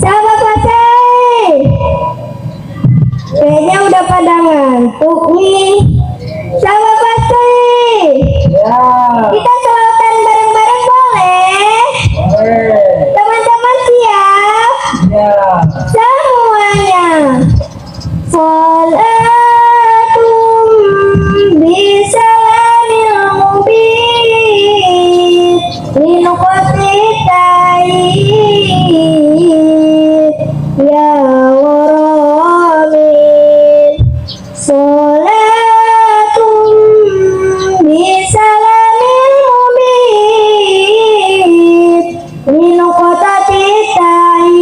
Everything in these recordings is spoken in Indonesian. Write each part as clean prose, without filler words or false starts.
Sahabat Wasai, kayaknya udah pada ngantuk nih. Sahabat Wasai, kita selawatan bareng-bareng boleh? Teman-teman siap? Semuanya. Salatum bisalamil mubin minuqatitain ya waramin. Salatum bisalamil mubin minuqatitain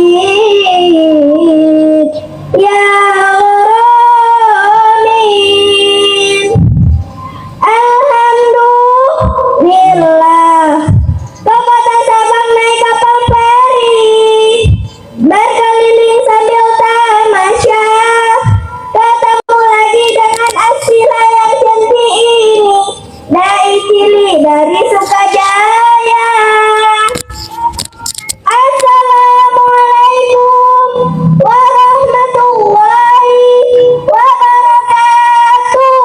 ya waramin. Alhamdulillah, kekuatan Sabang naik kapal feri, berkeliling sambil tamasya, ketemu lagi dengan Asila yang cantik ini, dai cilik dari Sukajaya. Assalamualaikum warahmatullahi wabarakatuh.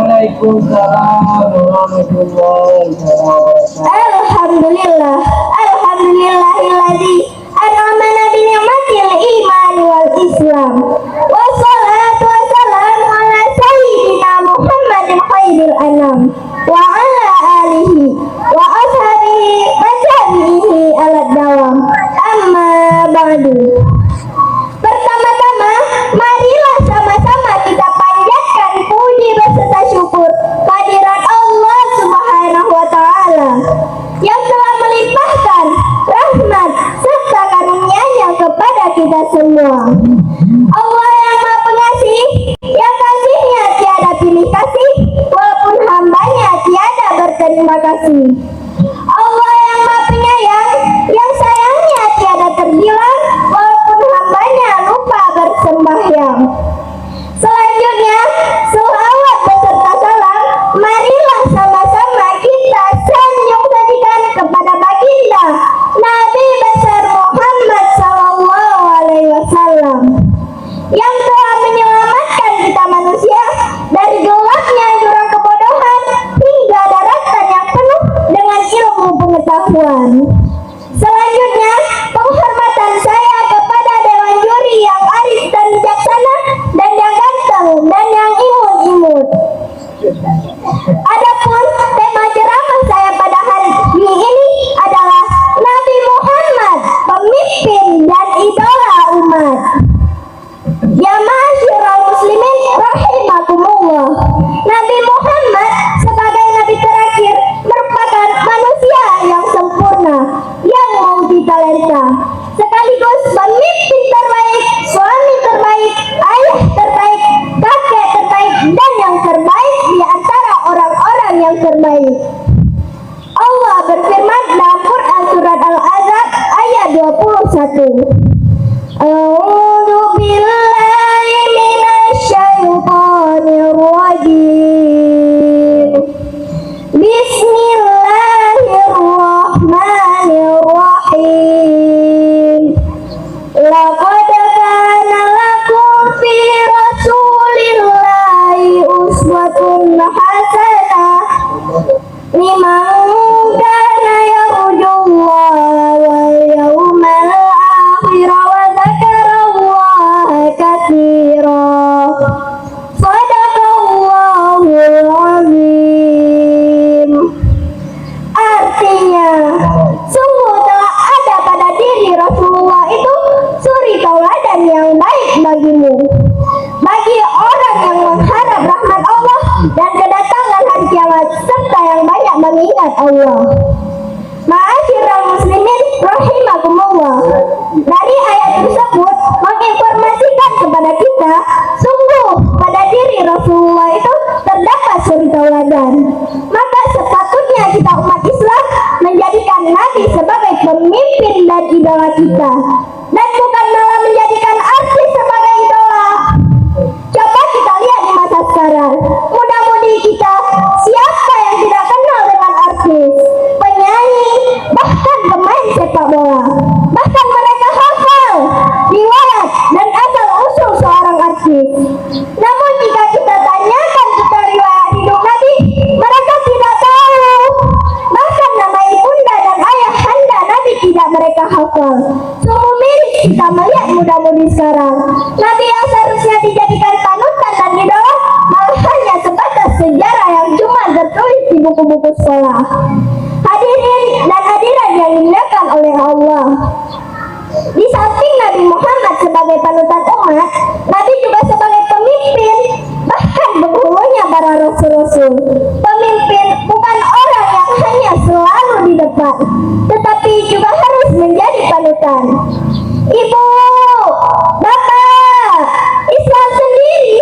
Waalaikumsalam warahmatullahi wabarakatuh. Alhamdulillah, alhamdulillahilladzi an'amana bi ni'matil iman wal islam. Wassalatu wassalamu ala sayyidina Muhammadin khairil anam wa ala alihi wa ashabihi wa tabi'ihi ala dawam. Amma ba'du. Pertama-tama, marilah sama-sama kita panjatkan puji beserta syukur kehadirat Allah Subhanahu wa taala yang telah melimpahkan rahmat serta karunia-Nya kepada kita semua. Allah yang Maha Pengasih, yang kasih-Nya tiada pilih kasih, walaupun hamba-Nya tiada berterima kasih. Allah yang Maha Penyayang, yang sayangnya tiada terbilang, walaupun hamba-Nya lupa bersembahyang. Selanjutnya, selawat beserta salam, marilah sama-sama kita sanjung sajikan kepada baginda Nabi besar Muhammad sallallahu alaihi wasallam yang telah menyelamatkan kita manusia dari gelapnya jurang kebodohan hingga daratan yang penuh dengan ilmu pengetahuan. Selanjutnya, penghormatan saya kepada dewan juri yang arif dan bijaksana dan yang ganteng dan yang imut-imut. Adapun tema ceramah saya pada hari ini adalah Nabi Muhammad, pemimpin dan idola umat. Ya ma'asyiral muslimin rahimakumullah. Nabi Muhammad sebagai nabi terakhir merupakan manusia yang sempurna, yang multitalenta, sekaligus pemimpin terbaik, suami terbaik, ayah terbaik, kakek terbaik, dan yang terbaik di antara orang-orang yang terbaik. Allah berfirman dalam Quran surat Al-Ahzab ayat 21. A'udzu billahi minasyaitonir rajim. Bismillahirrahmanirrahim. Laqad kana lakum fi rasulillahi uswatun hasanah liman kana yarjullaha wal yawmal akhir wa dzakarallaha katsira. Shadaqallahul azim. Artinya, sungguh telah ada pada diri Rasulullah itu suri tauladan yang baik bagimu, bagi orang yang mengharap rahmat Allah dan kedatangan hari kiamat serta yang banyak mengingat Allah. Ma'asyiral muslimin rahimakumullah. Dari ayat tersebut menginformasikan kepada kita, sungguh pada diri Rasulullah itu terdapat suri tauladan. Maka sepatutnya kita umat Islam menjadikan Nabi sebagai pemimpin dan idola kita, dan bukan malah menjadikan artis sebagai idola. Coba kita lihat di masa sekarang, muda-mudi kita, siapa yang tidak kenal hafal. Sungguh miris kita melihat muda-mudi sekarang. Nabi yang seharusnya dijadikan panutan dan idola malah hanya sebatas sejarah yang cuma tertulis di buku-buku sekolah. Hadirin dan hadirat yang dimuliakan oleh Allah. Di samping Nabi Muhammad sebagai panutan umat, Nabi juga sebagai pemimpin, bahkan penghulunya para rasul-rasul. Pemimpin bukan orang yang hanya selalu di depan, tetapi juga harus menjadi panutan. Ibu, bapak, Islam sendiri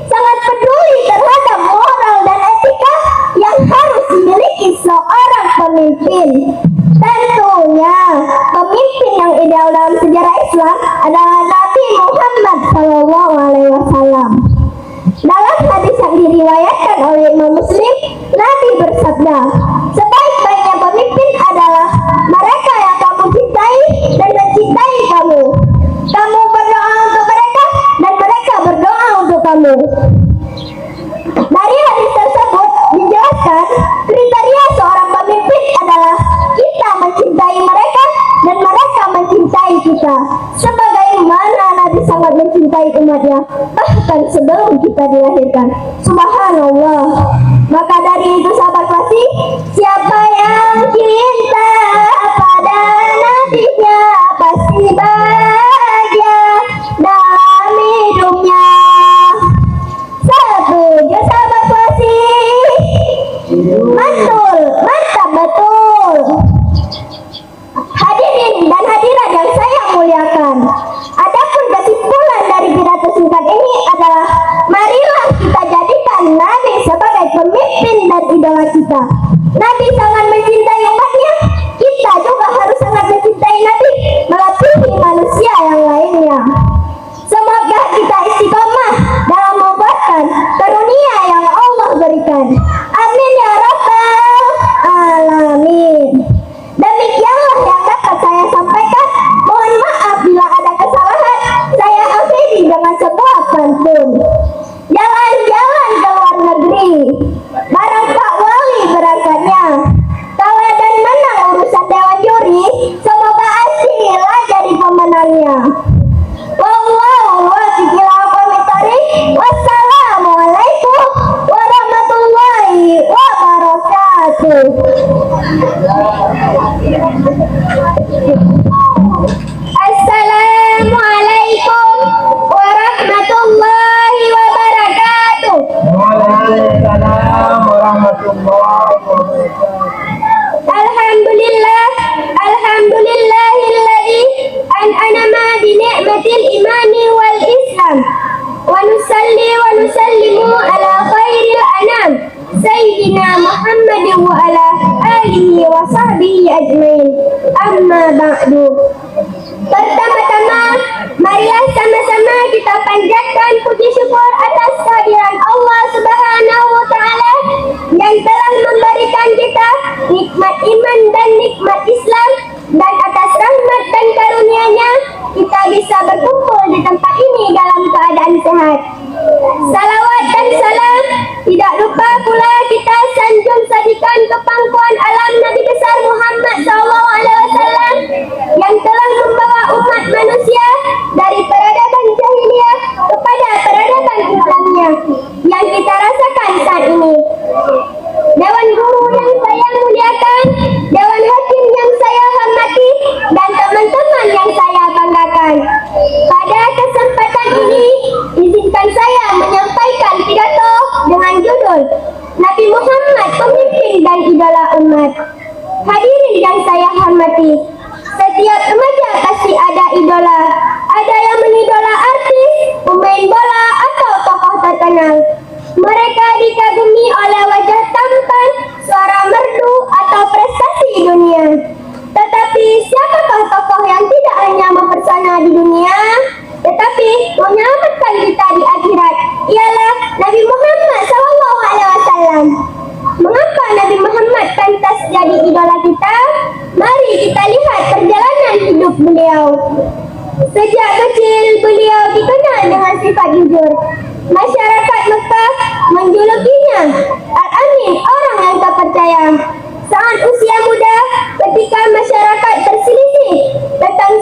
sangat peduli terhadap moral dan etika yang harus dimiliki seorang pemimpin. Tentunya, pemimpin yang ideal dalam sejarah Islam adalah Nabi Muhammad SAW. Dalam hadis yang diriwayatkan oleh Imam Muslim, Nabi bersabda, sebaik-baiknya pemimpin adalah mereka yang kamu cintai dan mencintai kamu. Kamu berdoa untuk mereka dan mereka berdoa untuk kamu. Dari hadis tersebut dijelaskan kriteria seorang pemimpin adalah kita mencintai mereka dan mereka mencintai kita, sebagaimana Nabi sangat mencintai umatnya bahkan sebelum kita dilahirkan. Subhanallah. Maka dari itu sahabat kasih, siapa yang cinta pada nabinya pasti bahagia dalam hidupnya. Setuju sahabat kasih? Betul, mantap betul. Hadirin dan hadirat yang saya muliakan, adapun kesimpulan dari pidato singkat ini adalah marilah kita jadikan Nabi sebagai pemimpin dan idola kita. Nabi sangat mencintai umatnya, kita juga harus sangat mencintai Nabi melebihi manusia yang lainnya. Semoga kita istiqomah dalam membuatkan karunia yang Allah berikan. Amin ya rabbal alamin. Demikianlah yang dapat saya sampaikan. Mohon maaf bila ada kesalahan. Saya akhiri dengan sebuah pantun. Jalan-jalan ke luar negeri, barang Pak Wali berangkatnya. Kalah dan menang urusan dewan juri, semoga Asila jadi pemenangnya. Wallahu a'lam bishawab. Wassalamualaikum warahmatullahi wabarakatuh. Assalamualaikum warahmatullahi wabarakatuh. Waalaikumsalam warahmatullahi wabarakatuh. Alhamdulillah, alhamdulillahilladzi an'ama bi ni'matil imani wal islam. Wa nusalli wa nusallimu ala khairil anam sayyidina Muhammad wa ala alihi wa sahbihi ajmain. Amma ba'du. Pertama-tama, marilah sama-sama kita panjatkan puji syukur atas kehadiran Allah Subhanahu wa taala yang telah memberikan kita nikmat iman dan nikmat Islam, dan atas rahmat dan karunia-Nya kita bisa berkumpul di tempat ini dalam keadaan sehat. Salawat dan salam tidak lupa pula kita sanjung sajikan ke pangkuan alam Nabi besar Muhammad SAW yang telah membawa umat manusia dari peradaban jahiliyah kepada peradaban Islamnya yang kita rasakan saat ini. Dewan guru yang saya muliakan, dewan hakim yang saya hormati, dan teman-teman yang saya banggakan. Pada kesempatan ini, izinkan saya menyampaikan pidato dengan judul Nabi Muhammad Pemimpin dan Idola Umat. Hadirin yang saya hormati, setiap remaja pasti ada idola. Ada yang mengidola artis, pemain bola, atau tokoh terkenal. Mereka dikagumi oleh wajah tampan, suara merdu, atau prestasi di dunia. Tetapi siapakah tokoh yang tidak hanya mempesona di dunia, tetapi menyelamatkan kita di akhirat? Ialah Nabi Muhammad SAW. Mengapa Nabi Muhammad pantas jadi idola kita? Mari kita lihat perjalanan hidup beliau. Sejak kecil beliau dikenal dengan sifat jujur. Masyarakat Mekah menjulukinya Al-Amin, orang yang terpercaya. Saat usia muda, ketika masyarakat berselisih tentang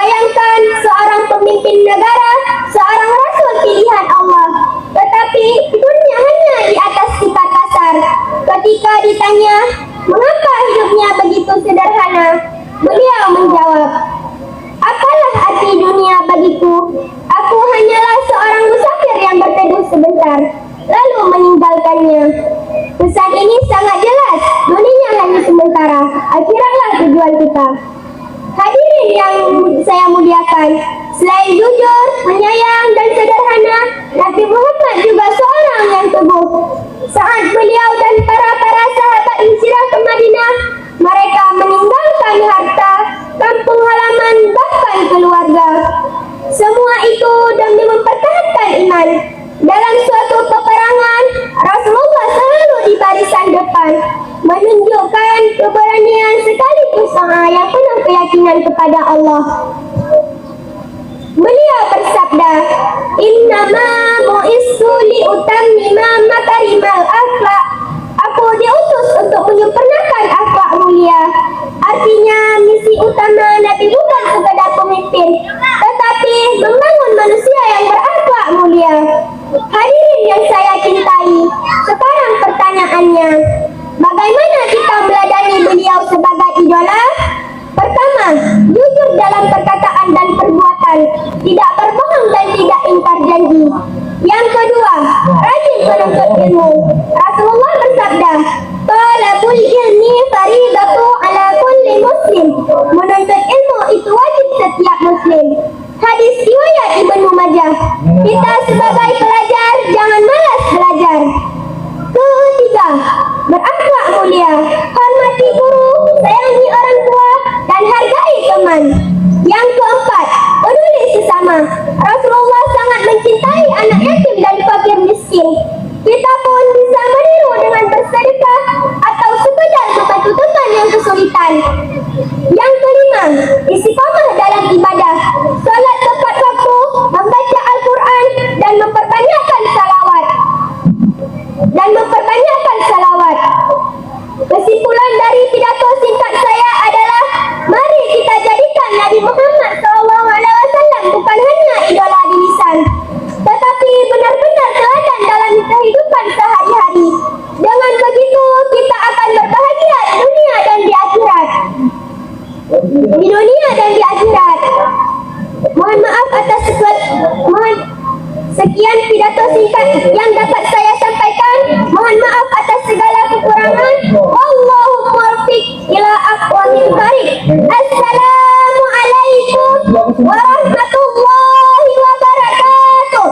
Bayangkan seorang pemimpin negara, seorang rasul pilihan Allah, tetapi hidupnya hanya di atas sifat kasar. Ketika ditanya, mengapa hidupnya begitu sederhana? Beliau menjawab, apalah arti dunia bagiku? Aku hanyalah seorang musafir yang berteduh sebentar, lalu meninggalkannya. Pesan ini sangat jelas, dunia hanya sementara, akhiratlah tujuan kita. Hadirin yang saya muliakan, selain jujur, menyayang, dan sederhana, Nabi Muhammad juga seorang yang teguh. Saat beliau dan para sahabat hijrah ke Madinah, mereka meninggalkan harta, kampung halaman, bahkan keluarga. Semua itu demi mempertahankan iman. Dalam suatu peperangan, Rasulullah selalu di barisan depan, menunjukkan keberanian sekaligus yang penuh keyakinan kepada Allah. Beliau bersabda, "Innama bu'istu liutammima makarimal akhlak." Aku diutus untuk menyempurnakan akhlak mulia. Artinya, misi utama Nabi bukan sekadar pemimpin, tetapi membangun manusia yang berakhlak mulia. Hadirin yang saya cintai, sekarang pertanyaannya, bagaimana kita meladani beliau sebagai idola? Pertama, jujur dalam perkataan dan perbuatan, tidak berbohong dan tidak ingkar janji. Yang kedua, rajin menuntut ilmu. Rasulullah bersabda, "Talabul ilmi faridatu ala kulli muslim." Menuntut ilmu itu wajib setiap muslim. Hadis riwayat Ibnu Majah. Kita sebagai pelajar jangan malas belajar. Ketiga, berakhlak mulia. Hormati guru, sayangi orang tua, dan hargai teman. Yang keempat, peduli sesama. Rasulullah sangat mencintai anak yatim dan fakir miskin. Kita pun bisa meniru dengan bersedekah atau sekedar membantu teman yang kesulitan. Yang kelima, istiqamah dalam ibadah. Salat tepat waktu, membaca Al-Quran, dan memperbanyakkan salawat. Kesimpulan dari pidato singkat saya adalah, mari kita jadikan Nabi Muhammad SAW bukan hanya idola di lisan, tetapi benar-benar teladan dalam kehidupan sehari-hari. Dengan begitu, kita akan berbahagia di dunia dan di akhirat. Mohon maaf atas sekian pidato singkat yang dapat saya sampaikan. Mohon maaf atas segala kekurangan. Wallahu muwaffiq ila aqwamil thariq. Assalamualaikum warahmatullahi wabarakatuh.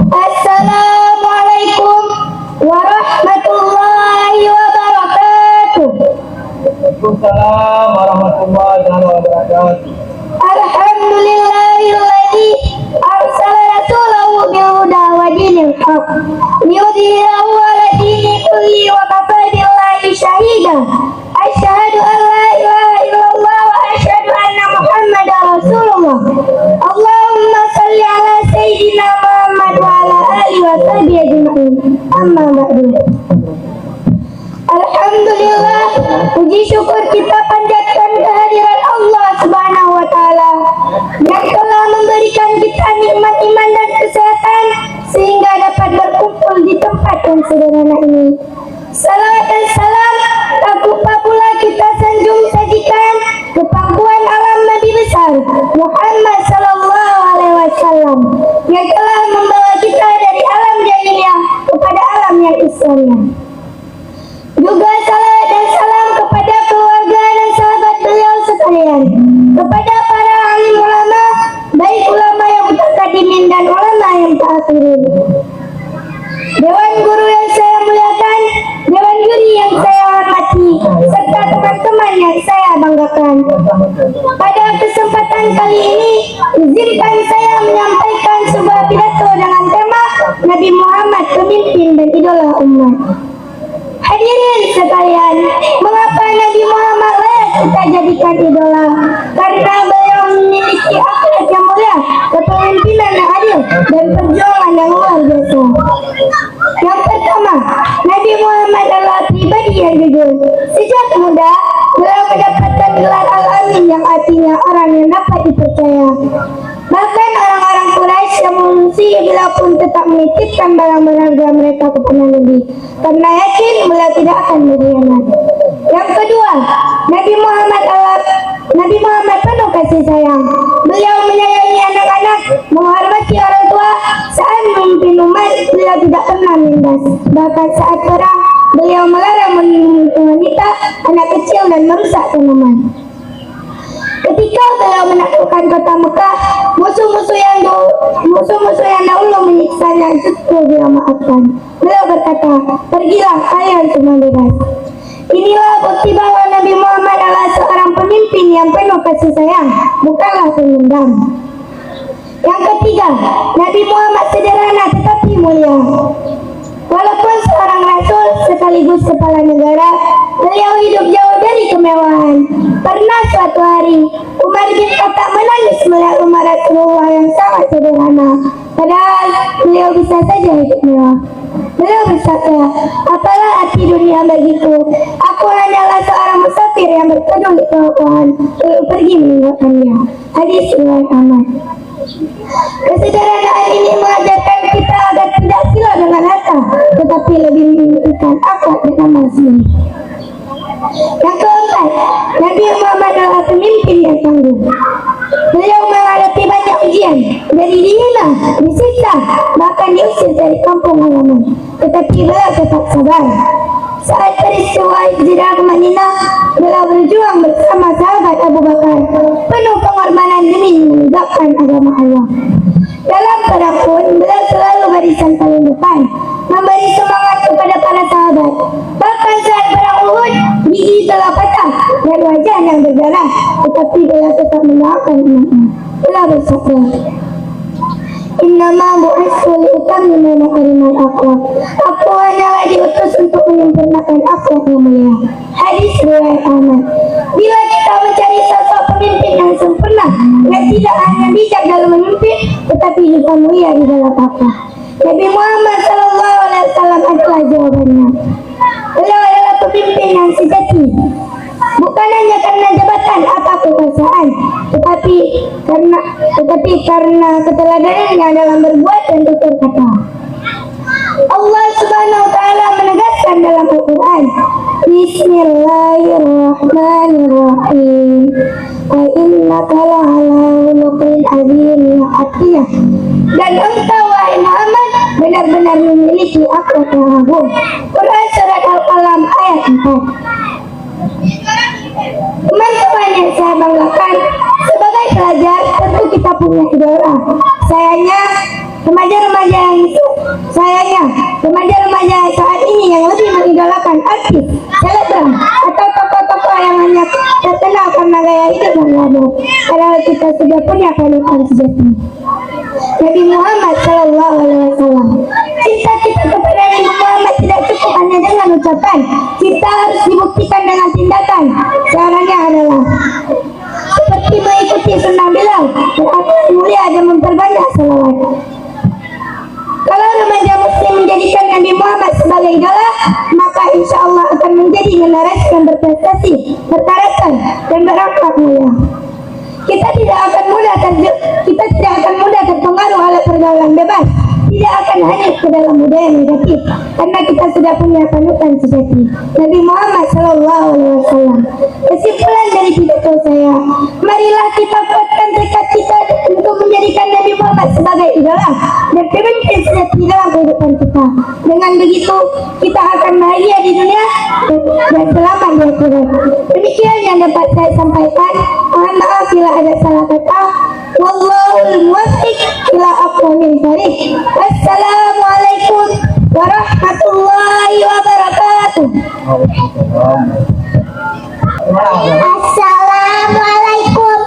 Assalamualaikum warahmatullahi wabarakatuh. Waalaikumsalam warahmatullahi wabarakatuh. Alhamdulillahilladzi arsala rasulahu bil huda wa dinil haq liyudhhirahu 'ala dini kulli wa kafa billahi shahida. Asyhadu an la ilaha illallah wa asyhadu anna Muhammadar Rasulullah. Allahumma shalli 'ala sayyidina Muhammad wa 'ala alihi wa sahbihi ajma'in. Amma ba'du. Alhamdulillah, puji syukur kita panjatkan kehadiran Allah Subhanahu wa Ta'ala yang telah memberikan kita nikmat iman dan kesehatan sehingga dapat berkumpul di tempat yang sederhana ini. Salawat dan salam tak lupa pula kita sanjung sajikan ke pangkuan alam Nabi besar Muhammad sallallahu alaihi wasallam yang telah membawa kita dari alam jahiliyah kepada alam yang Islamiyah. Juga salawat dan salam kepada keluarga dan sahabat beliau sekalian, kepada para alim ulama, baik ulama yang mutaqaddimin dan ulama yang ta'akhirin. Dewan guru yang saya muliakan, dewan juri yang saya hormati, serta teman-teman yang saya banggakan. Pada kesempatan kali ini, izinkan saya menyampaikan sebuah pidato dengan tema Nabi Muhammad, pemimpin dan idola umat. Hadirin sekalian, mengapa Nabi Muhammad layak kita jadikan idola? Karena beliau memiliki akhlak yang mulia, kepemimpinan yang adil, dan perjuangan yang luar biasa. Yang pertama, Nabi Muhammad adalah pribadi yang jujur. Sejak muda, beliau gelar Al-Amin yang artinya orang yang dapat dipercaya. Bahkan orang-orang Quraisy yang mengungsi beliau pun tetap menitipkan barang berharga mereka kepada Nabi karena yakin beliau tidak akan berkhianat. Yang kedua, Nabi Muhammad penuh kasih sayang. Beliau menyayangi anak-anak, menghormati orang tua. Saat memimpin umat, beliau tidak pernah menindas. Bahkan saat perang, beliau melarang wanita, anak kecil dan merusak tanaman. Ketika beliau menaklukkan kota Mekah, musuh-musuh yang dahulu menyiksanya justru beliau maafkan. Beliau berkata, pergilah kalian semua bebas. Inilah bukti bahwa Nabi Muhammad adalah seorang pemimpin yang penuh kasih sayang, bukanlah pendendam. Yang ketiga, Nabi Muhammad sederhana tetapi mulia. Walaupun seorang rasul sekaligus kepala negara, beliau hidup jauh dari kemewahan. Pernah suatu hari, Umar bin Khattab menangis melihat rumah Rasulullah yang sangat sederhana. Padahal beliau bisa saja hidup mewah. Beliau bersabda, apalah arti dunia bagiku? Aku hanyalah seorang musafir yang berteduh di bawah pohon, lalu pergi meninggalkannya. Hadis riwayat Ahmad. Kesederhanaan ini mengajarkan kita agar tidak silau dengan harta, tetapi lebih menunjukkan akhlak dan amal sendiri. Yang keempat, Nabi Muhammad adalah pemimpin yang tangguh. Beliau menghadapi banyak ujian, dari dihina, disiksa, bahkan diusir dari kampung halaman. Tetapi beliau tetap sabar. Saat peristiwa hijrah ke Madinah, beliau berjuang bersama sahabat Abu Bakar, penuh pengorbanan demi menegakkan agama Allah. Dalam perang pun, beliau selalu barisan paling depan, memberi semangat kepada para sahabat. Bahkan saat perang Uhud, gigi telah patah dan wajahnya berdarah, tetapi beliau tetap mendoakan umatnya. Beliau bersabda, Innama bu'itsu liutammima makarimal akhlaq. Aku hanyalah diutus untuk menyempurnakan akhlak yang mulia. Hadis riwayat Ahmad. Bila kita mencari sosok pemimpin yang sempurna, yang tidak hanya bijak dalam memimpin, tetapi juga mulia di dalam akhlak, Nabi Muhammad SAW adalah jawabannya. Beliau adalah pemimpin yang sejati, bukan hanya karena jabatan atau kekuasaan, tetapi karena keteladanannya dalam berbuat dan tutur kata. Allah Subhanahu wa taala menegaskan dalam Al-Qur'an, Bismillahirrahmanirrahim. Wa innaka la'ala khuluqin azim ya atiyah. Dan engkau wahai Muhammad benar-benar memiliki akhlak yang agung. Quran surat Al-Qalam ayat 4. Teman-teman yang saya banggakan, sebagai pelajar tentu kita punya idola. Sayangnya remaja saat ini yang lebih mengidolakan artis, selebgram, atau tokoh-tokoh yang hanya terkenal karena gaya hidup yang glamor. Padahal kita sudah punya kehidupan sejati, Nabi Muhammad SAW. Cinta kita kepada Nabi Muhammad tidak cukup hanya dengan ucapan. Cinta harus dibuktikan dengan tindakan. Caranya adalah seperti mengikuti sunnah beliau, berakhlak mulia dan memperbanyak salawat. Kalau remaja muslim menjadikan Nabi Muhammad sebagai idola, maka insya Allah akan menjadi generasi yang berprestasi, berkarakter, dan berakhlak mulia. Kita tidak akan mudah terpengaruh oleh pergaulan bebas, tidak akan hanyut ke dalam budaya negatif, karena kita sudah punya panutan sejati, Nabi Muhammad SAW. Kesimpulan dari pidato saya, marilah kita kuatkan tekad kita untuk menjadikan Nabi Muhammad sebagai idola dan pemimpin sejati dalam kehidupan kita. Dengan begitu, kita akan bahagia di dunia dan selamat di akhirat. Demikian yang dapat saya sampaikan. Mohon maaf bila ada salah kata. Wallahul muwaffiq ila aqwamil thariq. Wassalamualaikum warahmatullahi wabarakatuh. Assalamualaikum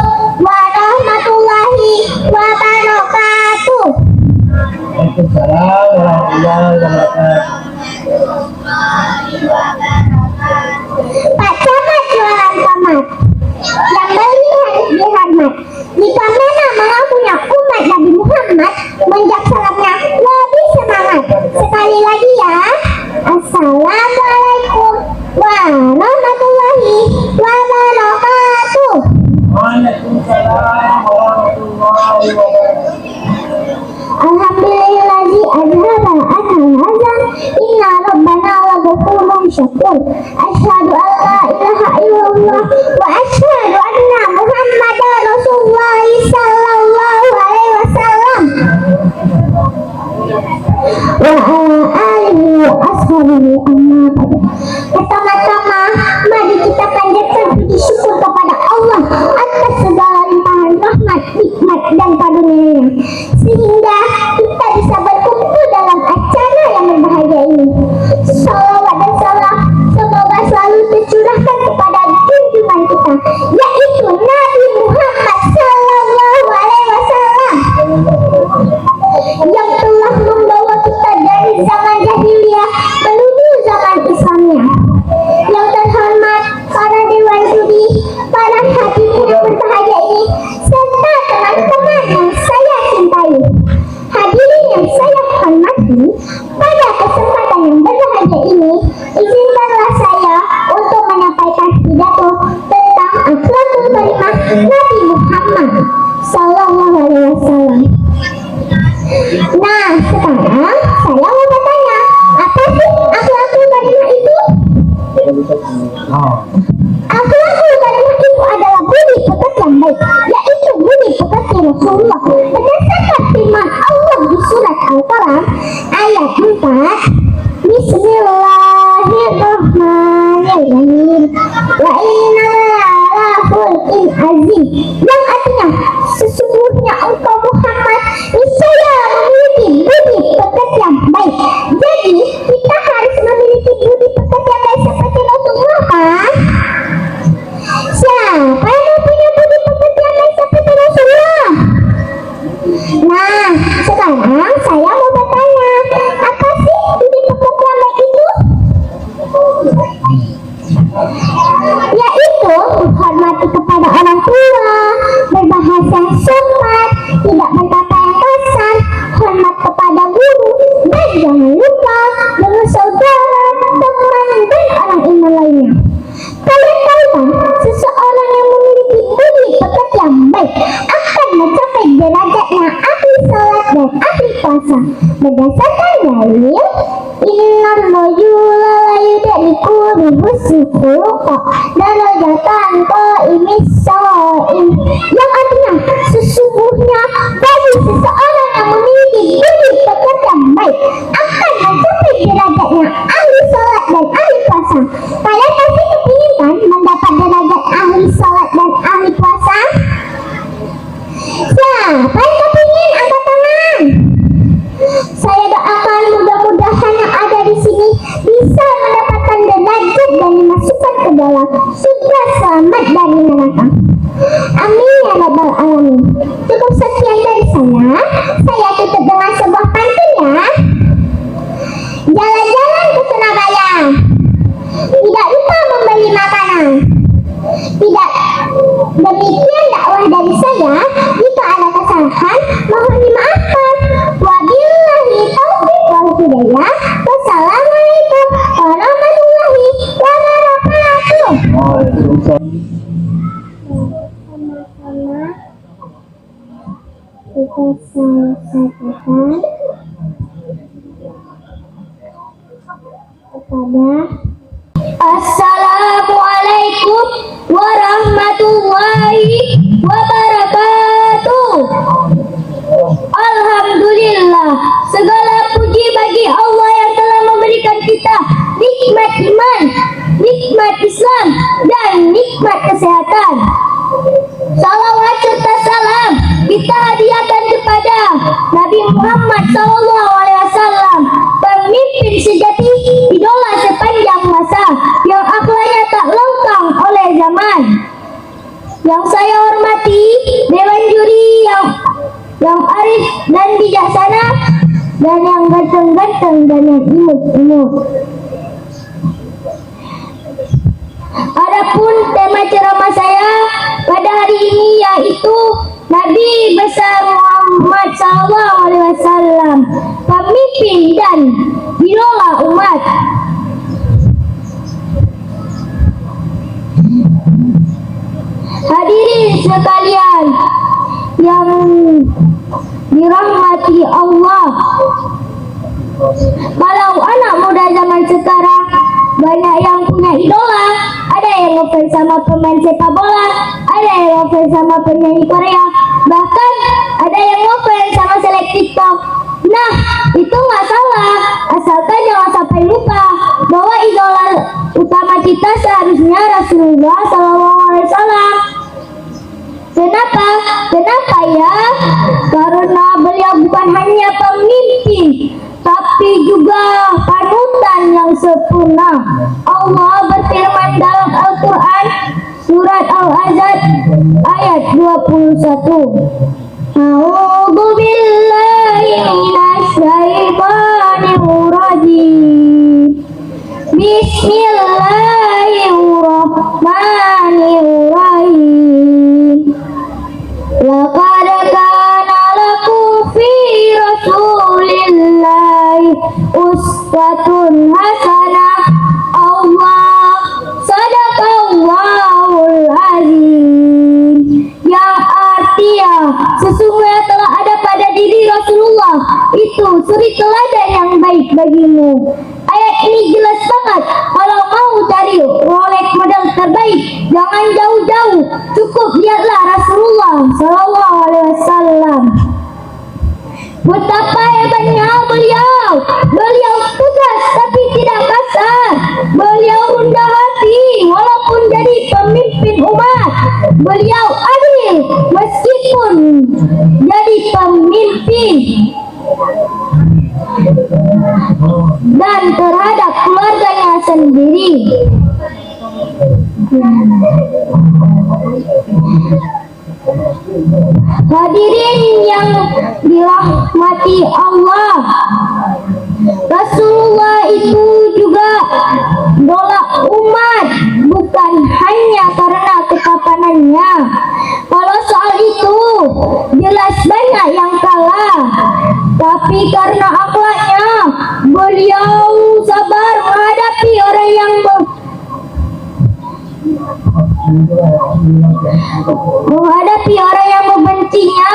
warahmatullahi wabarakatuh. Waalaikumsalam warahmatullahi wabarakatuh. Pak Camat jualan tomat yang beli harus dihormat. Jika memang mengakunya umat Nabi Muhammad, menjak salamnya lebih semangat. Sekali lagi ya, Assalamualaikum warahmatullahi wabarakatuh. asyhadu anna Muhammadar Rasulullah sallallahu alaihi wasallam wa ala alihi wa ashabihi amma ba'du. Pertama-tama mari kita panjatkan puji syukur kepada Allah atas segala limpahan rahmat, nikmat dan karunia-Nya sehingga kita bisa berkumpul dalam acara yang berbahagia ini. Shalawat dan salam semoga selalu tercurahkan kepada junjungan kita, yaitu Nabi Muhammad sallallahu alaihi wasallam yang telah membawa kita dari zaman jahiliyah menuju zaman Islamnya. Yang terhormat para dewan juri, para hadirin yang berbahagia ini, serta teman-teman yang saya cintai. Hadirin yang saya hormati, pada kesempatan yang berbahagia ini, izinkanlah saya untuk menyampaikan pidato tentang akhlakul karimah Nabi Muhammad sallallahu alaihi wasallam. Nah, sekarang saya mau bertanya, apa sih akhlakul karimah itu? Akhlakul karimah itu adalah budi pekerti yang baik, yaitu budi pekerti Rasulullah berdasarkan firman Allah di surat Al-Qalam ayat 4. Bismillahirrahmanirrahim. Wa inna lahul azim, yang artinya sesungguhnya engkau Muhammad niscaya memiliki budi pekerti yang baik. Jadi kita harus memiliki budi pekerti yang baik seperti Rasulullah, kan? Siapa yang punya budi pekerti yang baik seperti Rasulullah? Nah, sekarang saya mau bertanya, apa sih budi pekerti yang baik itu? Yaitu menghormati kepada orang tua, berbahasa sopan, tidak berkata yang kasar, hormat kepada guru, dan jangan lupa dengan saudara, teman, dan orang iman lainnya. Kalian tahu kan, seseorang yang memiliki budi pekerti yang baik akan mencapai derajatnya ahli salat dan ahli puasa berdasarkan dalil innal rajula la yudriku bi husni khuluq darajatan qaimis shaim, yang artinya sesungguhnya bagi seseorang yang memiliki budi pekerti yang baik akan mencapai derajatnya ahli salat dan ahli puasa. Kalian pasti kepingin kan mendapat derajat ahli salat dan ahli puasa? Siapa yang kepingin? Angkat tangan. Saya doakan mudah-mudahan yang ada di sini bisa mendapatkan derajat dan dimasukkan ke dalam surga selamat dari neraka. Amin ya rabbal alamin. Cukup sekian dari saya tutup dengan sebuah pantun ya. Jalan-jalan ke Surabaya, tidak lupa membeli makanan. Tidak demikian dakwah dari saya. Jika ada kesalahan mohon dimaafkan. Wabillahi taufiq wal hidayah. Wassalamualaikum warahmatullahi wabarakatuh. Sama-sama kita sampaikan kepada Assalamualaikum warahmatullahi wabarakatuh. Alhamdulillah, segala puji bagi Allah yang telah memberikan kita nikmat iman, nikmat Islam, dan nikmat kesehatan. Salawat serta salam kita hadiahkan kepada Nabi Muhammad SAW, pemimpin sejati, idola sepanjang masa, yang akhlaknya tak lekang oleh zaman. Yang saya hormati dewan juri yang arif dan bijaksana, dan yang ganteng-ganteng dan yang imut-imut. Adapun tema ceramah saya pada hari ini yaitu Nabi besar Muhammad SAW, pemimpin dan idola umat. Hadirin sekalian yang dirahmati Allah, kalau anak muda zaman sekarang banyak yang punya idola. Ada yang ngefans sama pemain sepak bola, ada yang ngefans sama penyanyi Korea, bahkan ada yang ngefans sama seleb TikTok. Nah, itu nggak salah, asalkan jangan sampai lupa bahwa idola utama kita seharusnya Rasulullah SAW. Kenapa? Kenapa ya? Karena beliau bukan hanya pemimpin, tapi juga panutan yang sempurna. Allah berfirman dalam Al-Quran surat Al-Ahzab ayat 21. A'udzu billahi minasy syaithanir rajim. Bismillahirrahmanirrahim. Laqad kana lakum fi Rasulillahi uswatun hasanah. Allah sadaqallahul azim. Yang artinya sesungguhnya telah ada pada diri Rasulullah itu suri teladan yang baik bagimu. Ayat ini jelas banget. Kalau mau cari Rolex model terbaik, jangan jauh-jauh, cukup lihatlah Rasulullah Sallallahu Alaihi Wasallam. Betapa hebatnya beliau. Beliau tegas tapi tidak kasar. Beliau rendah hati walaupun jadi pemimpin umat. Beliau adil meskipun jadi pemimpin. Dan terhadap keluarganya sendiri. Hadirin yang dirahmati Allah, Rasulullah itu juga idola umat, bukan hanya karena ketapanannya. Kalau soal itu jelas banyak yang kalah, tapi karena akhlaknya beliau sabar menghadapi orang yang membencinya.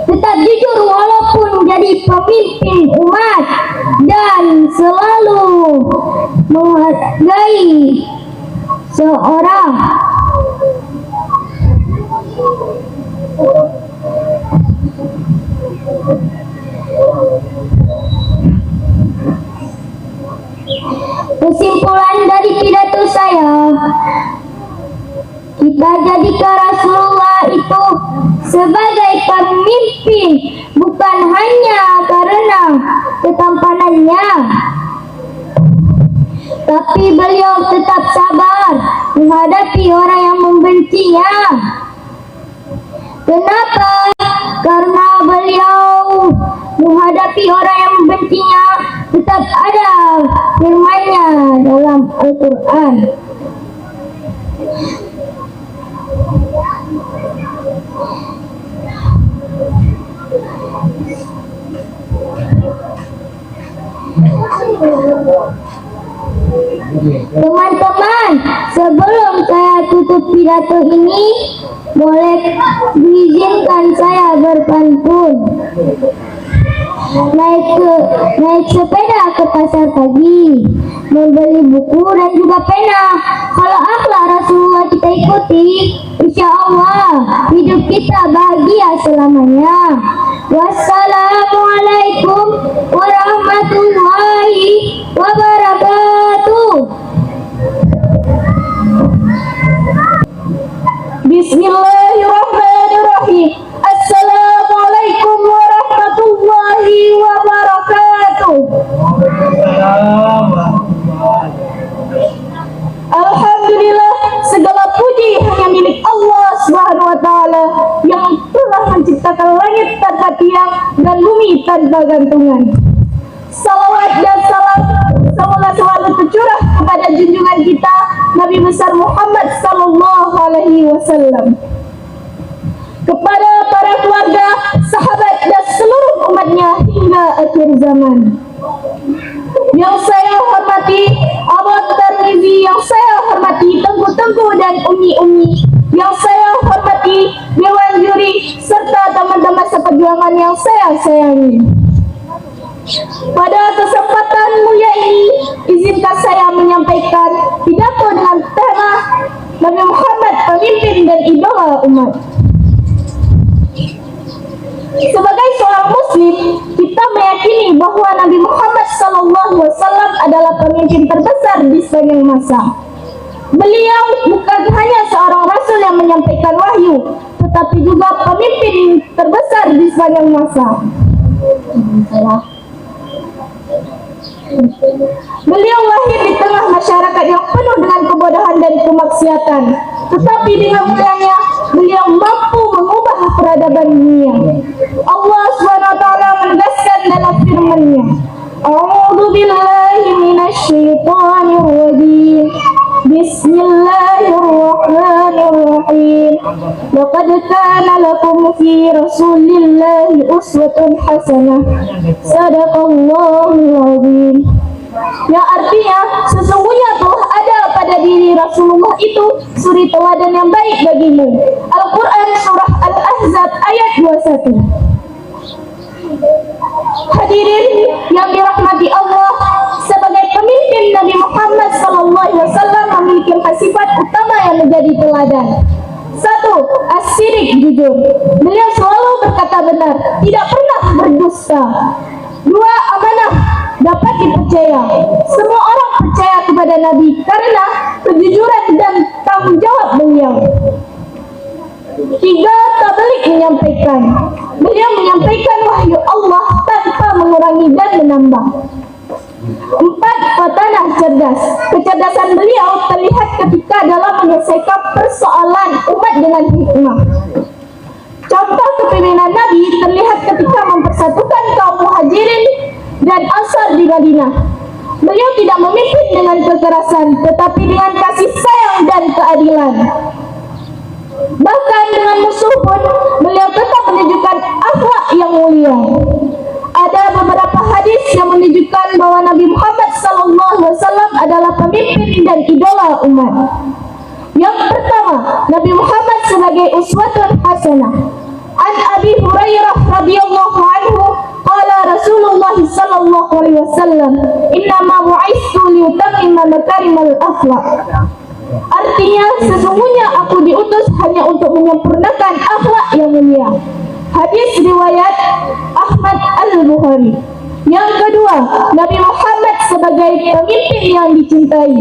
Tetap jujur walaupun jadi pemimpin umat dan selalu menghargai seorang. Kesimpulan dari pidato saya, kita jadikan Rasulullah itu sebagai pemimpin bukan hanya karena ketampanannya, tapi beliau tetap sabar menghadapi orang yang membencinya. Kenapa? Karena beliau menghadapi orang yang membencinya tetap ada firman-Nya dalam Al-Quran. Teman-teman, sebelum saya tutup pidato ini, boleh diizinkan saya berpantun. Naik sepeda ke pasar pagi, membeli buku dan juga pena. Kalau akhlak Rasulullah kita ikuti, insya Allah hidup kita bahagia selamanya. Wassalamualaikum warahmatullahi wabarakatuh. Bismillahirrahmanirrahim. Assalamualaikum warahmatullahi wabarakatuh. Alhamdulillah, segala puji hanya milik Allah Subhanahu wa Ta'ala yang telah menciptakan langit tanpa tiang dan bumi tanpa gantungan. Salawat dan salam semoga selalu tercurah kepada junjungan kita Nabi besar Muhammad Sallallahu Alaihi Wasallam, kepada para keluarga, sahabat dan seluruh umatnya hingga akhir zaman. Yang saya hormati Abang Tarmizi, yang saya hormati Tengku-Tengku dan Umi-Umi, yang saya hormati Dewan Juri serta teman-teman seperjuangan yang saya sayangi. Pada kesempatan mulia ini, izinkan saya menyampaikan pidato dengan tema Nabi Muhammad, pemimpin dan idola umat. Sebagai seorang muslim, kita meyakini bahwa Nabi Muhammad SAW adalah pemimpin terbesar di sepanjang masa. Beliau bukan hanya seorang rasul yang menyampaikan wahyu, tetapi juga pemimpin terbesar di sepanjang masa. Beliau lahir di tengah masyarakat yang penuh dengan kebodohan dan kemaksiatan, tetapi dengan mulianya beliau mampu mengubah peradaban dunia. Allah SWT menegaskan dalam firman-Nya, A'udzu billahi minasy syaithanir rajim. Bismillahirrahmanirrahim. Laqad kana lakum fi Rasulillahi uswatun hasanah. Shadaqallahul azim. Yang artinya sesungguhnya telah ada pada diri Rasulullah itu suri teladan yang baik bagimu. Al-Quran surah Al-Ahzab ayat 21. Hadirin yang dirahmati Allah, sebagai pemimpin Nabi Muhammad SAW memiliki sifat utama yang menjadi teladan. 1. As-sidik, jujur. Beliau selalu berkata benar, tidak pernah berdusta. 2. Amanah, dapat dipercaya. Semua orang percaya kepada Nabi karena kejujuran dan tanggung jawab beliau. 3. Tabligh, menyampaikan. Beliau menyampaikan wahyu Allah tanpa mengurangi dan menambah. 4. Fatanah, cerdas. Kecerdasan beliau terlihat ketika dalam menyelesaikan persoalan umat dengan hikmah. Contoh kepemimpinan Nabi terlihat ketika mempersatukan kaum Muhajirin dan Ansar di Madinah. Beliau tidak memimpin dengan kekerasan, tetapi dengan kasih sayang dan keadilan. Bahkan dengan musuh pun beliau tetap menunjukkan akhlak yang mulia. Ada beberapa hadis yang menunjukkan bahwa Nabi Muhammad SAW adalah pemimpin dan idola umat. Yang pertama, Nabi Muhammad sebagai uswatun hasanah. An Abi Hurairah radhiyallahu anhu, qala Rasulullah sallallahu alaihi wasallam, "Inna ma bu'istu liutammima makarimal akhlaq." Artinya, sesungguhnya aku diutus hanya untuk menyempurnakan akhlak yang mulia. Hadis riwayat Ahmad Al-Bukhari. Yang kedua, Nabi Muhammad sebagai pemimpin yang dicintai.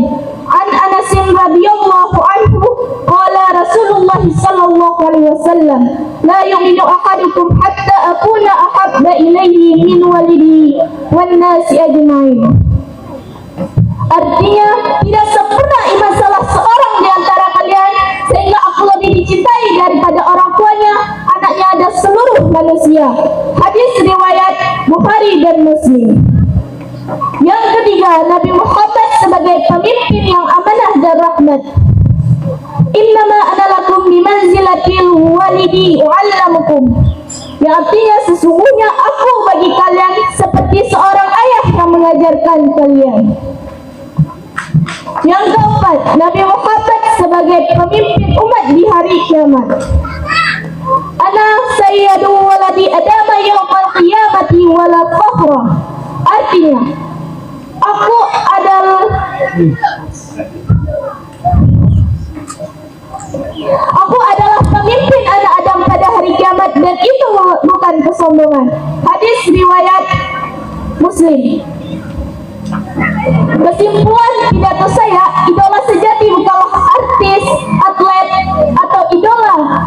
An Anas radhiyallahu anhu, qala Rasulullah sallallahu alaihi wasallam, la yu'minu ahadukum hatta akuna ahabba ilaihi min walidi wan nasi ajma'in. Artinya, tidak sempurna iman salah seorang di antara kalian sehingga aku lebih dicintai daripada orang tuanya, anaknya, dan seluruh manusia. Hadis riwayat Bukhari dan Muslim. Yang ketiga, Nabi Muhammad sebagai pemimpin yang amanah dan rahmat. Innama ana lakum bimanzilatil walidi u'allamukum. Yang artinya, sesungguhnya aku bagi kalian seperti seorang ayah yang mengajarkan kalian. Yang keempat, Nabi Muhammad sebagai pemimpin umat di hari kiamat. Ana sayyadu waladi adama yawmal qiyamati wala fakhra. Artinya, aku adalah pemimpin anak Adam pada hari kiamat dan itu bukan kesombongan. Hadis riwayat Muslim. Kesimpulan pidato saya, idola sejati bukanlah artis, atlet, atau idola,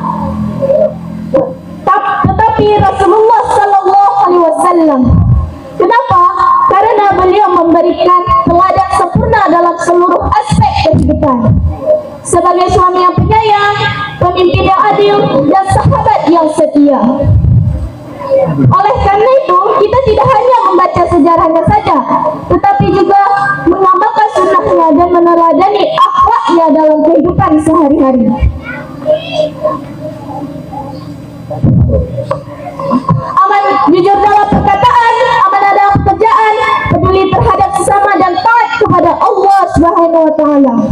tetapi Rasulullah Sallallahu Alaihi Wasallam. Kenapa? Karena beliau memberikan teladan sempurna dalam seluruh aspek kehidupan. Sebagai suami yang penyayang, pemimpin yang adil, dan sahabat yang setia. Oleh karena itu, kita tidak hanya membaca sejarahnya saja, tetapi juga mengamalkan sunnahnya dan meneladani akhlaknya dalam kehidupan sehari-hari. Aman jujur dalam perkataan, amanah dalam pekerjaan, peduli terhadap sesama dan taat kepada Allah Subhanahu wa taala.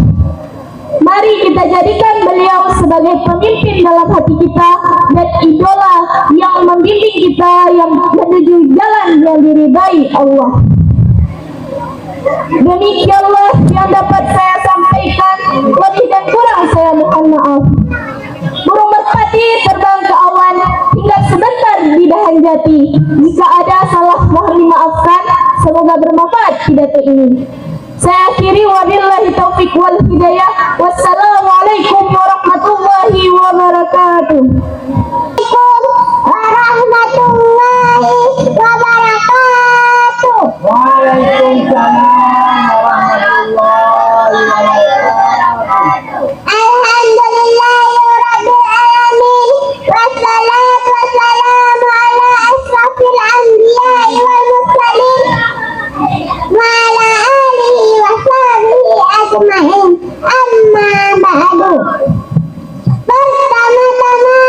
Mari kita jadikan beliau sebagai pemimpin dalam hati kita dan idola yang membimbing kita yang menuju jalan yang diridai Allah. Demikianlah yang dapat saya sampaikan, lebih dan kurang saya mohon maaf. Burung merpati terbang ke awan hingga sebentar di dahan jati. Jika ada salah mohon dimaafkan, semoga bermanfaat pidato ini. Saya akhiri, wabillahi taufiq wal hidayah. Wassalamualaikum warahmatullahi wabarakatuh. Warahmatullahi wabarakatuh. Waalaikumsalam warahmatullahi wabarakatuh. Alhamdulillahirabbil alamin. Wassalatu wassalamu ala asrofil anbiya'i wal mursalin wa ala alihi wa sahbihi ajma'in. Amma ba'du. Pertama-tama,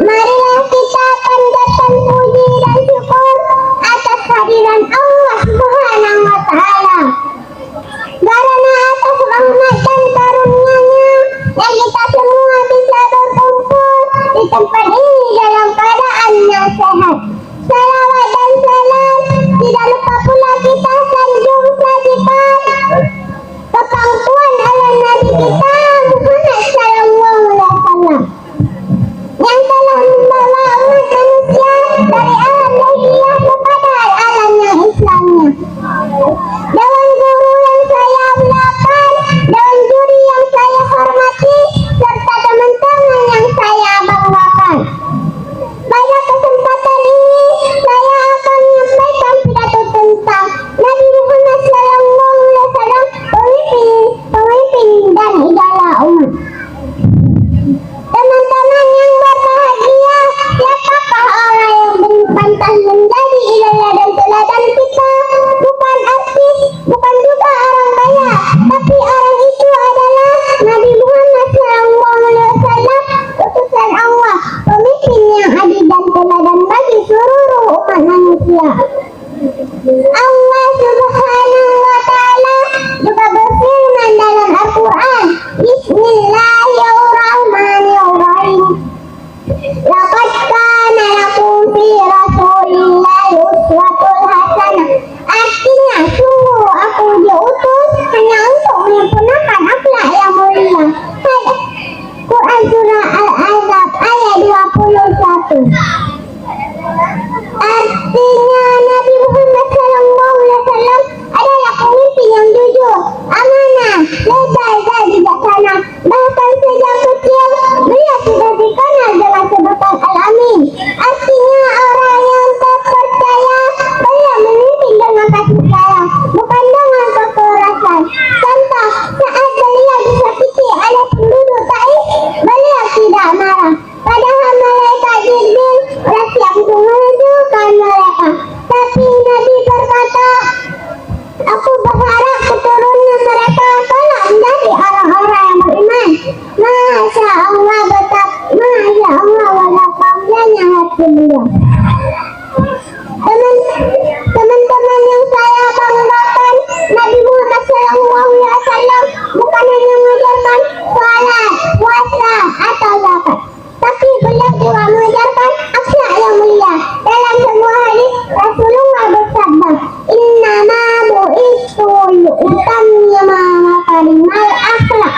marilah kita panjatkan puji dan syukur atas kehadiran Allah Subhanahu wa Ta'ala. Karena atas rahmat dan karunia-Nya yang kita semua bisa berkumpul di tempat ini dalam keadaan yang sehat. Salawat dan salam tidak lupa pula kita sanjung sajikan kepangkuan ala Nabi kita Muhammad sallallahu alaihi wasallam yang telah membawa umat manusia dari alam jahiliyah kepada alam yang Islamnya. Dewan guru yang saya muliakan, dewan juri yang saya hormati, serta teman-teman yang saya banggakan. Pada kesempatan ini, saya akan menyampaikan pidato tentang Nabi Muhammad SAW, pemimpin dan idola umat. Teman-teman yang berbahagia, siapakah orang yang pantas menjadi idola dan teladan kita? Bukan artis, bukan juga orang kaya, tapi orang itu adalah Nabi Muhammad SAW, utusan Allah, pemimpin yang adil dan teladan bagi seluruh umat manusia. Allah Subhanahu wa Ta'ala juga berfirman dalam Al-Quran, Bismillahirrahmanirrahim. Laqad kana lakum fi Rasulillahi uswatul hasanah. Artinya, sungguh aku diutus hanya untuk menyempurnakan akhlak yang mulia. Quran Surah Al-Ahzab ayat 21. Artinya, Nabi Muhammad SAW adalah pemimpin yang jujur, amanah, lebar dan bijaksana. Bahkan sejak kecil, beliau sudah dikenal dengan sebutan Al-Amin. Artinya, orang yang terpercaya. Beliau memimpin dengan kasih sayang, bukan dengan kekerasan. Contoh, saat beliau disakiti oleh penduduk Taif, beliau tidak marah. Padahal malaikat Jibril sudah siap untuk menunjukkan mereka. Tapi Nabi berkata, aku berharap keturunan mereka kelak menjadi orang-orang yang beriman. Masya Allah, betapa mulianya hati beliau. Teman-teman yang saya banggakan, Nabi Muhammad SAW bukan hanya mengajarkan salat, puasa, atau zakat, tapi beliau juga mengajarkan akhlak yang mulia. Dalam sebuah hadis, Rasulullah bersabda, Innama bu'istu li'utammima makarimal akhlak.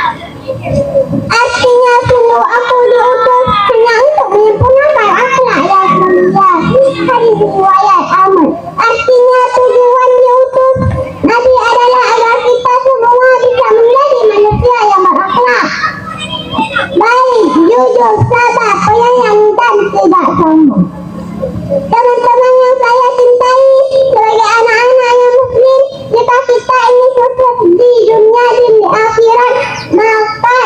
Artinya, sungguh aku diutus hanya untuk menyempurnakan akhlak yang mulia. Hadis riwayat Ahmad. Artinya, tujuan diutus Nabi adalah agar kita semua bisa menjadi manusia yang berakhlak baik, jujur, sabar, penyayang, dan tidak sombong. Teman-teman yang saya cintai, sebagai anak-anak yang muslim, jika kita ingin sukses di dunia dan di akhirat, maka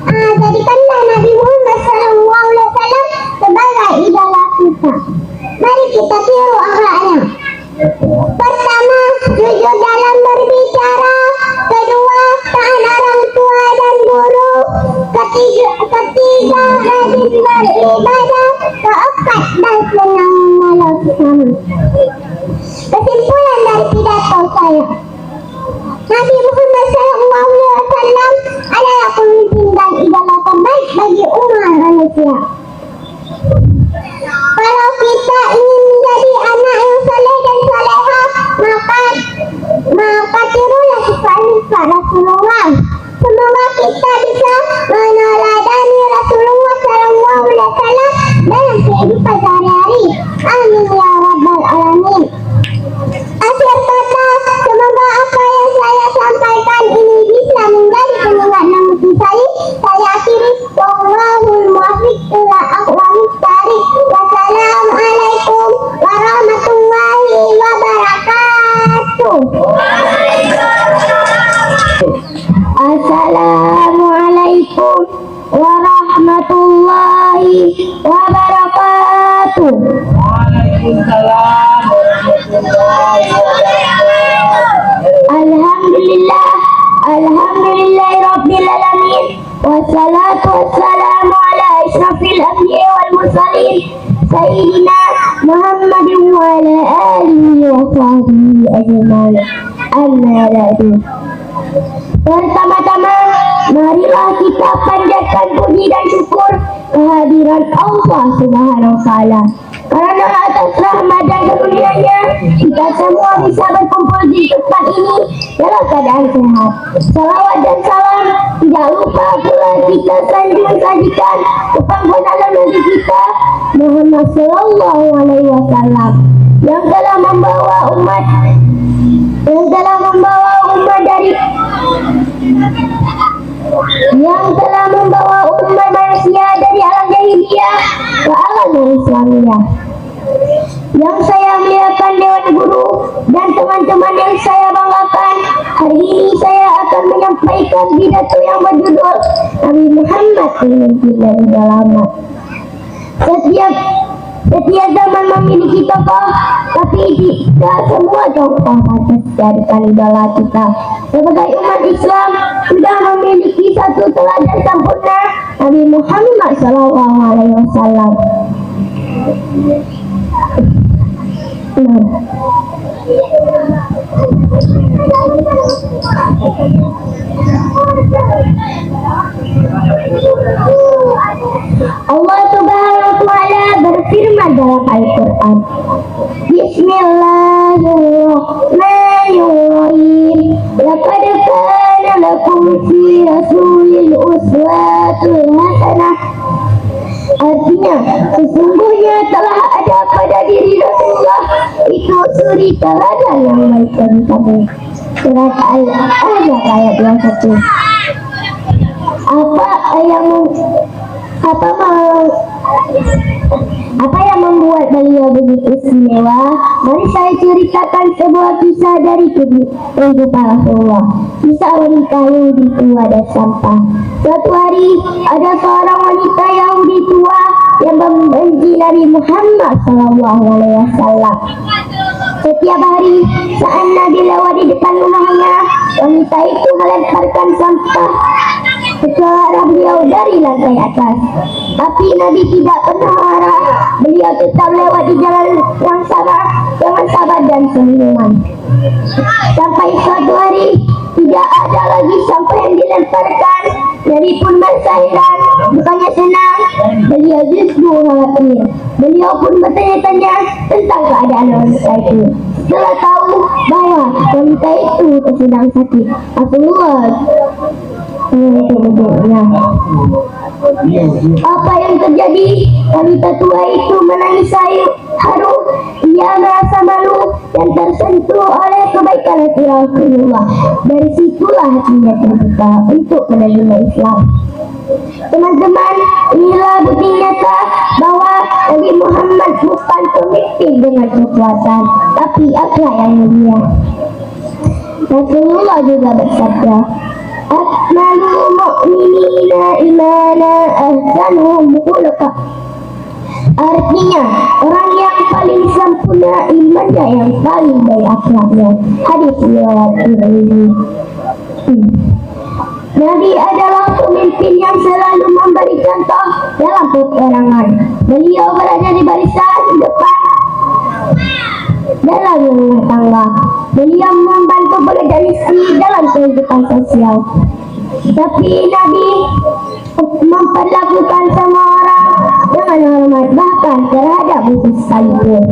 jadikanlah Nabi Muhammad SAW sebagai idola kita. Mari kita tiru akhlaknya. Pertama, jujur dalam berbicara. Kedua, taat orang tua dan guru. Ketiga, rajin beribadah. Keempat, dan manusia. Kalau kita ingin menjadi anak yang saleh dan salehah, maka tirulah sifat-sifat Rasulullah. Semoga kita bisa meneladani Rasulullah SAW dalam kehidupan sehari-hari. Amin ya rabbal alamin. Akhir kata, semoga apa yang saya sampaikan ini bisa menjadi pengingat yang mutiara. Saya akhiri, wallahul muwaffiq ila aqwamit thariq. Wassalamualaikum warahmatullahi wabarakatuh. Assalamualaikum warahmatullahi wabarakatuh. Waalaikumsalam warahmatullahi wabarakatuh. Alhamdulillah rabbil alamin. Wassalatu wassalamu ala asyrafil anbiya wal mursalin sayyidina Muhammadin wa ala alihi wa sahbihi ajma'in. Amma ba'du. Pertama-tama, marilah kita panjatkan puji dan syukur kehadiran Allah Subhanahu wa Ta'ala. Karena atas rahmat dan karunia-Nya, kita semua bisa berkumpul di tempat ini dalam keadaan sehat. Salawat dan salam tidak lupa pula kita sajikan kepada Nabi kita Muhammad Sallallahu Alaihi Wasallam yang telah membawa umat manusia dari alam jahiliyah ke alam Islamiyah. Yang saya muliakan Dewan Guru dan teman-teman yang saya banggakan, hari ini saya akan menyampaikan pidato yang berjudul Nabi Muhammad pemimpin dari lama. Setiap zaman memiliki tokoh, tapi tidak semua tokoh pantas dijadikan idola kita. Sebagai umat Islam sudah memiliki satu teladan sempurna, Nabi Muhammad SAW. Allah Subhanahu wa Ta'ala berfirman dalam Al-Quran, Bismillahirrahmanirrahim. Laqad kana lakum fi rasulil uswatun hasanah. Artinya, sesungguhnya telah ada pada diri Rasulullah itu suri teladan yang baik bagi kamu. Surat Al-Ahzab ayat 21. Apa yang membuat beliau begitu istimewa? Mari saya ceritakan sebuah kisah dari kehidupan Rasulullah. Kisah wanita Yahudi tua dan sampah. Suatu hari ada seorang wanita Yahudi tua yang membenci Nabi Muhammad SAW. Setiap hari saat Nabi lewat di depan rumahnya, wanita itu melemparkan sampah ke arah beliau dari lantai atas. Tapi Nabi tidak pernah marah. Beliau tetap lewat di jalan yang sama dengan sabar dan senyuman. Sampai suatu hari tidak ada lagi sampah yang dilemparkan. Nabi pun merasa heran, bukannya senang, beliau justru khawatir. Beliau pun bertanya-tanya tentang keadaan wanita itu. Setelah tahu bahwa wanita itu sedang sakit, Rasulullah apa yang terjadi? Wanita tua itu menangis haru. Ia merasa malu dan tersentuh oleh kebaikan hati Rasulullah. Dari situlah hatinya terbuka untuk menerima Islam. Teman-teman, inilah bukti nyata bahwa Nabi Muhammad bukan pemimpin dengan kekuatan, tapi akhlak yang mulia. Rasulullah juga bersabda, akmalul mu'minina imana ahsanuhum khuluqa. Artinya, orang yang paling sempurna imannya yang paling baik akhlaknya. Hadis riwayat Tirmidzi. Nabi adalah pemimpin yang selalu memberi contoh dalam peperangan. Beliau berada di barisan depan dalam rumah tangga. Beliau membantu pekerjaan istri dalam kehidupan sosial. Tapi Nabi memperlakukan semua orang khusus sekalipun.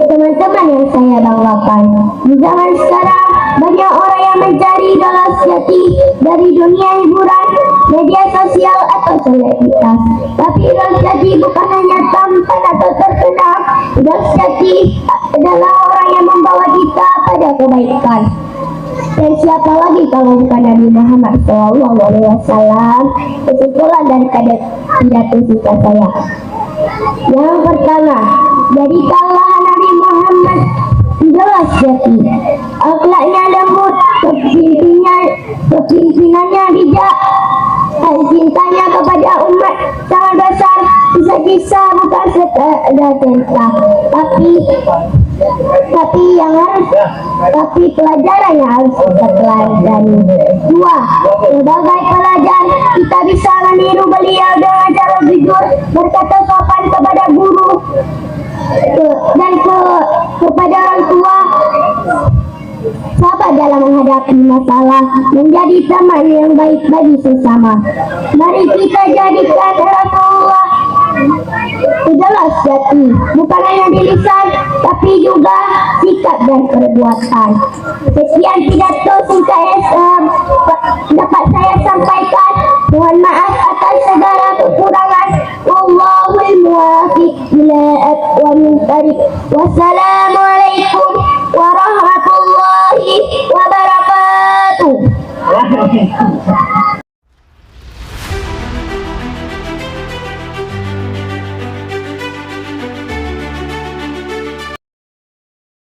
Teman-teman yang saya banggakan, di zaman sekarang banyak orang yang mencari idola sejati dari dunia hiburan, media sosial atau selebritas. Tapi idola sejati bukan hanya tampan atau terkenal. Idola sejati adalah orang yang membawa kita pada kebaikan. Dan siapa lagi kalau bukan Nabi Muhammad SAW? Kesimpulan daripada pidato singkat saya. Yang pertama, jadikanlah Nabi Muhammad idola sejati. Akhlaknya lembut, kepemimpinannya bijak, dan cintanya kepada umat sangat besar. Kisah-kisah bukan sekadar cerita, tapi pelajaran yang harus kita teladani. Dua, sebagai pelajar kita bisa meniru beliau dengan cara jujur, berkata sopan kepada guru dan kepada orang tua, sabar dalam menghadapi masalah, menjadi teman yang baik bagi sesama. Mari kita jadikan Rasulullah idola sejati, bukan hanya di lisan, tapi juga sikap dan perbuatan. Sekian pidato singkat yang dapat saya sampaikan. Mohon maaf atas segala kekurangan. Wallahul muwaffiq ila aqwamit thariq. Wassalamualaikum warahmatullahi wabarakatuh.